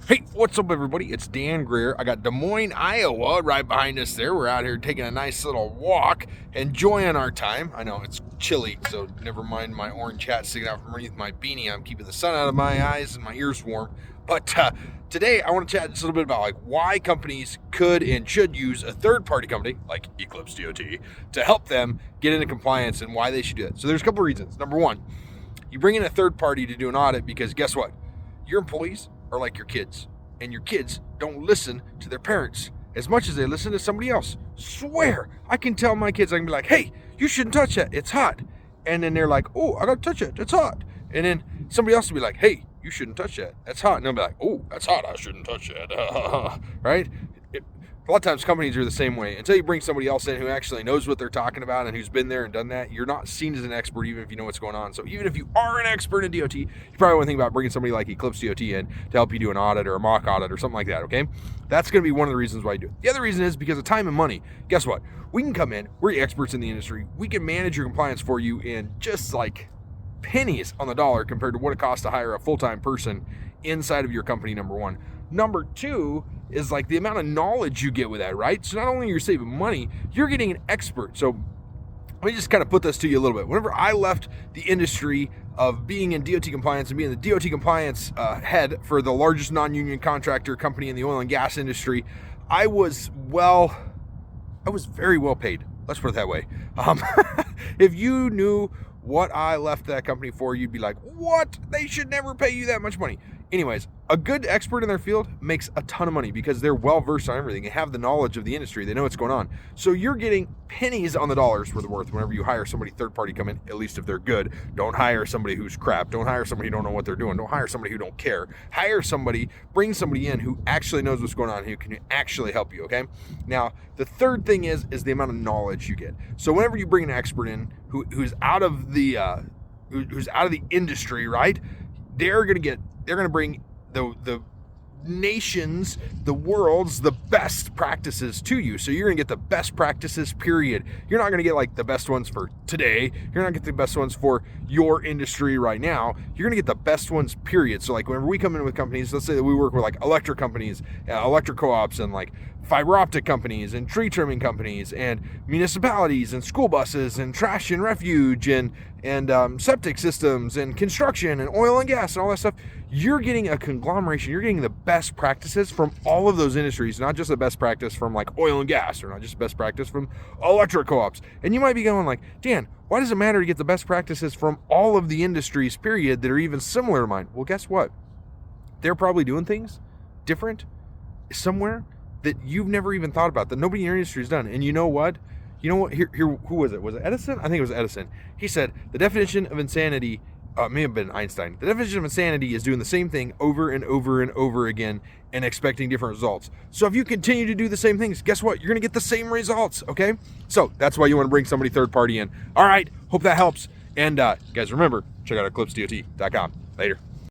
Hey, what's up, everybody? It's Dan Greer. I got Des Moines, Iowa right behind us there. We're out here taking a nice little walk, enjoying our time. I know it's chilly, so never mind my orange hat sticking out from underneath my beanie. I'm keeping the sun out of my eyes and my ears warm. But today, I want to chat just a little bit about why companies could and should use a third-party company like Eclipse DOT to help them get into compliance and why they should do it. So there's a couple of reasons. Number one, you bring in a third party to do an audit because guess what? Your employees are like your kids, and your kids don't listen to their parents as much as they listen to somebody else. Swear, I can tell my kids, I can be like, hey, you shouldn't touch that, it's hot. And then they're like, oh, I gotta touch it, it's hot. And then somebody else will be like, hey, you shouldn't touch that, that's hot. And they'll be like, oh, that's hot, I shouldn't touch that. Right? A lot of times companies are the same way. Until you bring somebody else in who actually knows what they're talking about and who's been there and done that, you're not seen as an expert even if you know what's going on. So even if you are an expert in DOT, you probably want to think about bringing somebody like Eclipse DOT in to help you do an audit or a mock audit or something like that, okay? That's going to be one of the reasons why you do it. The other reason is because of time and money. Guess what? We can come in. We're experts in the industry. We can manage your compliance for you in just like pennies on the dollar compared to what it costs to hire a full-time person inside of your company, number one. Number two is like the amount of knowledge you get with that, right? So not only are you saving money, you're getting an expert. So let me just kind of put this to you a little bit. Whenever I left the industry of being in DOT compliance and being the DOT compliance head for the largest non-union contractor company in the oil and gas industry, I was very well paid. Let's put it that way. If you knew what I left that company for, you'd be like, what? They should never pay you that much money. Anyways, a good expert in their field makes a ton of money because they're well-versed on everything. They have the knowledge of the industry. They know what's going on. So you're getting pennies on the dollars for the worth whenever you hire somebody third-party come in, at least if they're good. Don't hire somebody who's crap. Don't hire somebody who don't know what they're doing. Don't hire somebody who don't care. Hire somebody, bring somebody in who actually knows what's going on, who can actually help you, okay? Now, the third thing is the amount of knowledge you get. So whenever you bring an expert in who's out of the industry, right? They're going to bring the nation's, the world's, the best practices to you. So you're going to get the best practices, period. You're not going to get like the best ones for today. You're not going to get the best ones for your industry right now. You're going to get the best ones, period. So like whenever we come in with companies, let's say that we work with like electric companies, electric co-ops, and like fiber optic companies and tree trimming companies and municipalities and school buses and trash and refuge and septic systems and construction and oil and gas and all that stuff. You're getting a conglomeration. You're getting the best practices from all of those industries, not just the best practice from like oil and gas, or not just the best practice from electric co-ops. And you might be going like, Dan, why does it matter to get the best practices from all of the industries, period, that are even similar to mine? Well, guess what? They're probably doing things different somewhere that you've never even thought about, that nobody in your industry has done. And you know what? Here, who was it? Was it Edison? I think it was Edison. He said the definition of insanity, it may have been Einstein. The definition of insanity is doing the same thing over and over and over again and expecting different results. So if you continue to do the same things, guess what? You're going to get the same results, okay? So that's why you want to bring somebody third party in. All right, hope that helps. And guys, remember, check out eclipsedot.com. Later.